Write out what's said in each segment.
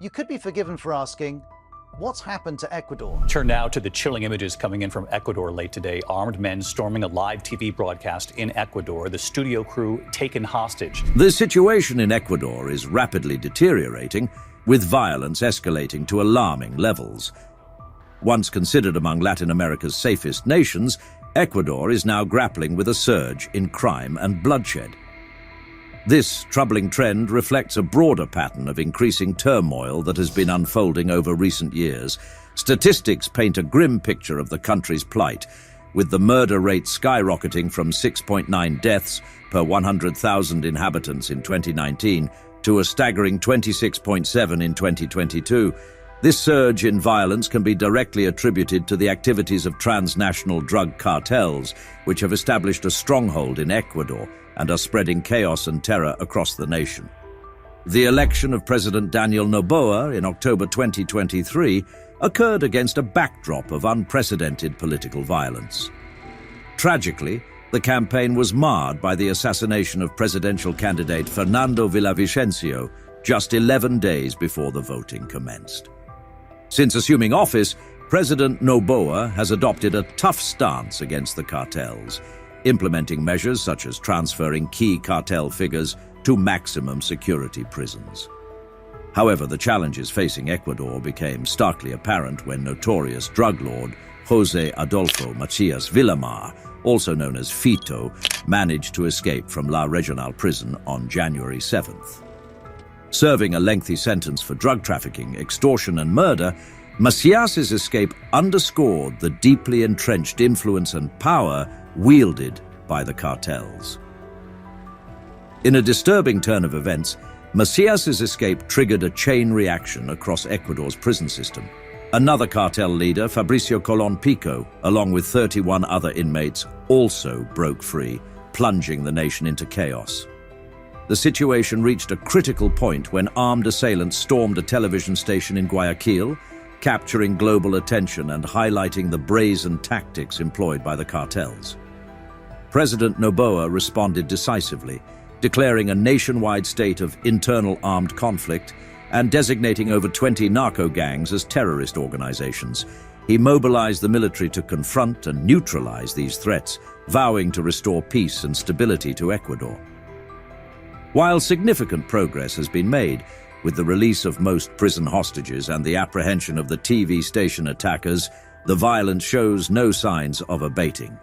You could be forgiven for asking, what's happened to Ecuador? Turn now to the chilling images coming in from Ecuador late today. Armed men storming a live TV broadcast in Ecuador. The studio crew taken hostage. The situation in Ecuador is rapidly deteriorating, with violence escalating to alarming levels. Once considered among Latin America's safest nations, Ecuador is now grappling with a surge in crime and bloodshed. This troubling trend reflects a broader pattern of increasing turmoil that has been unfolding over recent years. Statistics paint a grim picture of the country's plight, with the murder rate skyrocketing from 6.9 deaths per 100,000 inhabitants in 2019 to a staggering 26.7 in 2022. This surge in violence can be directly attributed to the activities of transnational drug cartels, which have established a stronghold in Ecuador and are spreading chaos and terror across the nation. The election of President Daniel Noboa in October 2023 occurred against a backdrop of unprecedented political violence. Tragically, the campaign was marred by the assassination of presidential candidate Fernando Villavicencio just 11 days before the voting commenced. Since assuming office, President Noboa has adopted a tough stance against the cartels, implementing measures such as transferring key cartel figures to maximum security prisons. However, the challenges facing Ecuador became starkly apparent when notorious drug lord José Adolfo Macias Villamar, also known as Fito, managed to escape from La Regional prison on January 7th. Serving a lengthy sentence for drug trafficking, extortion and murder, Macias's escape underscored the deeply entrenched influence and power wielded by the cartels. In a disturbing turn of events, Macias's escape triggered a chain reaction across Ecuador's prison system. Another cartel leader, Fabricio Colón Pico, along with 31 other inmates, also broke free, plunging the nation into chaos. The situation reached a critical point when armed assailants stormed a television station in Guayaquil, capturing global attention and highlighting the brazen tactics employed by the cartels. President Noboa responded decisively, declaring a nationwide state of internal armed conflict and designating over 20 narco gangs as terrorist organizations. He mobilized the military to confront and neutralize these threats, vowing to restore peace and stability to Ecuador. While significant progress has been made, with the release of most prison hostages and the apprehension of the TV station attackers, the violence shows no signs of abating.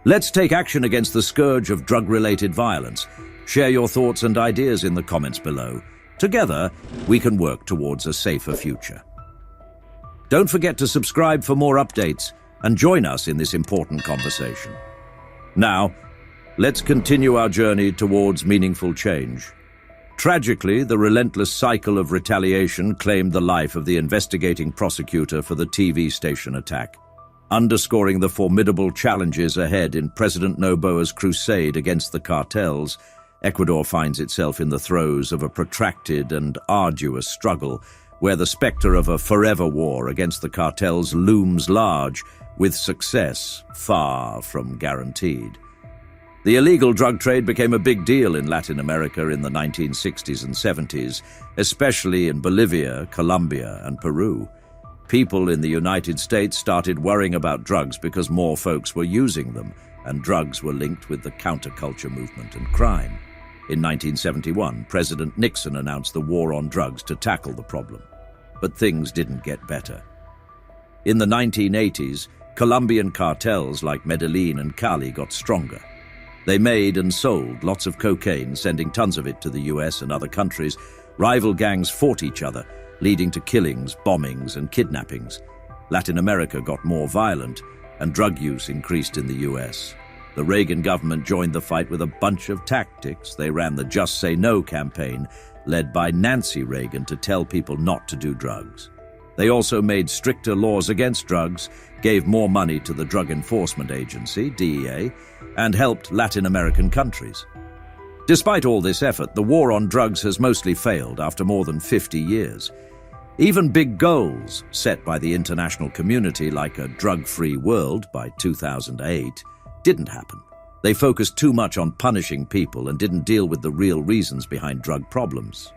Let's take action against the scourge of drug-related violence. Share your thoughts and ideas in the comments below. Together, we can work towards a safer future. Don't forget to subscribe for more updates and join us in this important conversation. Now, let's continue our journey towards meaningful change. Tragically, the relentless cycle of retaliation claimed the life of the investigating prosecutor for the TV station attack, underscoring the formidable challenges ahead in President Noboa's crusade against the cartels. Ecuador finds itself in the throes of a protracted and arduous struggle, where the specter of a forever war against the cartels looms large, with success far from guaranteed. The illegal drug trade became a big deal in Latin America in the 1960s and 70s, especially in Bolivia, Colombia, and Peru. People in the United States started worrying about drugs because more folks were using them, and drugs were linked with the counterculture movement and crime. In 1971, President Nixon announced the war on drugs to tackle the problem. But things didn't get better. In the 1980s, Colombian cartels like Medellin and Cali got stronger. They made and sold lots of cocaine, sending tons of it to the US and other countries. Rival gangs fought each other, leading to killings, bombings, and kidnappings. Latin America got more violent, and drug use increased in the US. The Reagan government joined the fight with a bunch of tactics. They ran the Just Say No campaign, led by Nancy Reagan, to tell people not to do drugs. They also made stricter laws against drugs, gave more money to the Drug Enforcement Agency, DEA, and helped Latin American countries. Despite all this effort, the war on drugs has mostly failed after more than 50 years. Even big goals set by the international community, like a drug-free world by 2008, didn't happen. They focused too much on punishing people and didn't deal with the real reasons behind drug problems.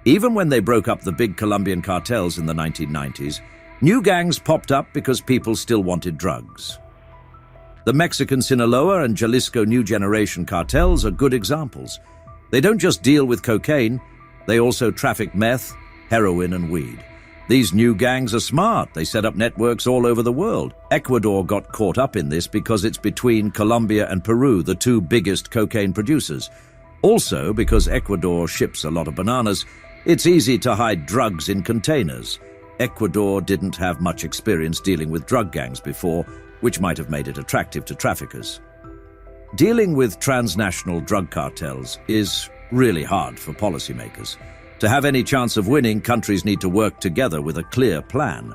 Even when they broke up the big Colombian cartels in the 1990s, new gangs popped up because people still wanted drugs. The Mexican Sinaloa and Jalisco New Generation cartels are good examples. They don't just deal with cocaine, they also traffic meth, heroin, and weed. These new gangs are smart. They set up networks all over the world. Ecuador got caught up in this because it's between Colombia and Peru, the two biggest cocaine producers. Also, because Ecuador ships a lot of bananas, it's easy to hide drugs in containers. Ecuador didn't have much experience dealing with drug gangs before, which might have made it attractive to traffickers. Dealing with transnational drug cartels is really hard for policymakers. To have any chance of winning, countries need to work together with a clear plan.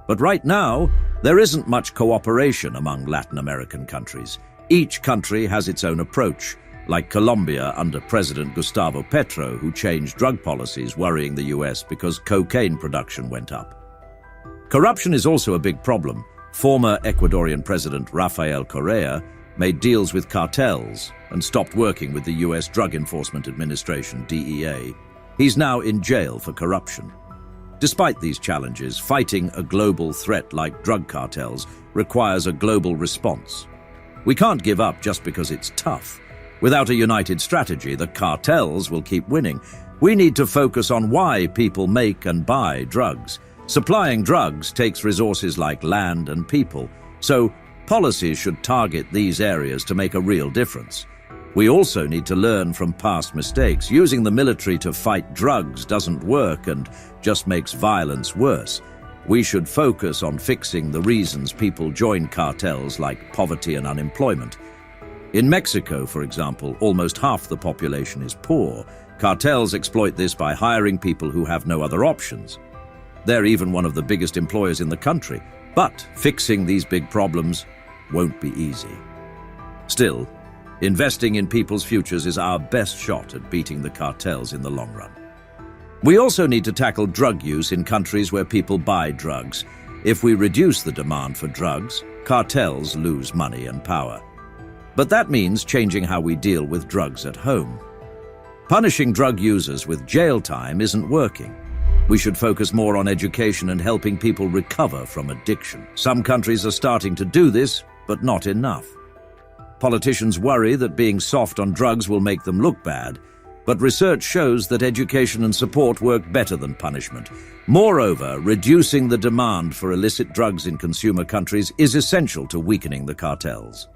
But right now, there isn't much cooperation among Latin American countries. Each country has its own approach, like Colombia under President Gustavo Petro, who changed drug policies, worrying the US because cocaine production went up. Corruption is also a big problem. Former Ecuadorian President Rafael Correa made deals with cartels and stopped working with the US Drug Enforcement Administration, DEA. He's now in jail for corruption. Despite these challenges, fighting a global threat like drug cartels requires a global response. We can't give up just because it's tough. Without a united strategy, the cartels will keep winning. We need to focus on why people make and buy drugs. Supplying drugs takes resources like land and people, so policies should target these areas to make a real difference. We also need to learn from past mistakes. Using the military to fight drugs doesn't work and just makes violence worse. We should focus on fixing the reasons people join cartels, like poverty and unemployment. In Mexico, for example, almost half the population is poor. Cartels exploit this by hiring people who have no other options. They're even one of the biggest employers in the country. But fixing these big problems won't be easy. Still, investing in people's futures is our best shot at beating the cartels in the long run. We also need to tackle drug use in countries where people buy drugs. If we reduce the demand for drugs, cartels lose money and power. But that means changing how we deal with drugs at home. Punishing drug users with jail time isn't working. We should focus more on education and helping people recover from addiction. Some countries are starting to do this, but not enough. Politicians worry that being soft on drugs will make them look bad, but research shows that education and support work better than punishment. Moreover, reducing the demand for illicit drugs in consumer countries is essential to weakening the cartels.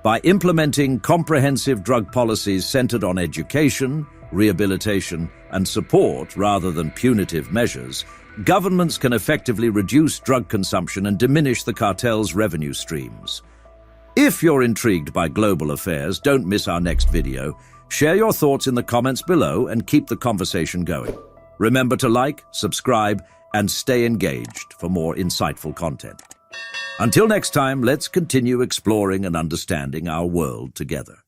By implementing comprehensive drug policies centered on education, rehabilitation, and support rather than punitive measures, governments can effectively reduce drug consumption and diminish the cartels' revenue streams. If you're intrigued by global affairs, don't miss our next video. Share your thoughts in the comments below and keep the conversation going. Remember to like, subscribe, and stay engaged for more insightful content. Until next time, let's continue exploring and understanding our world together.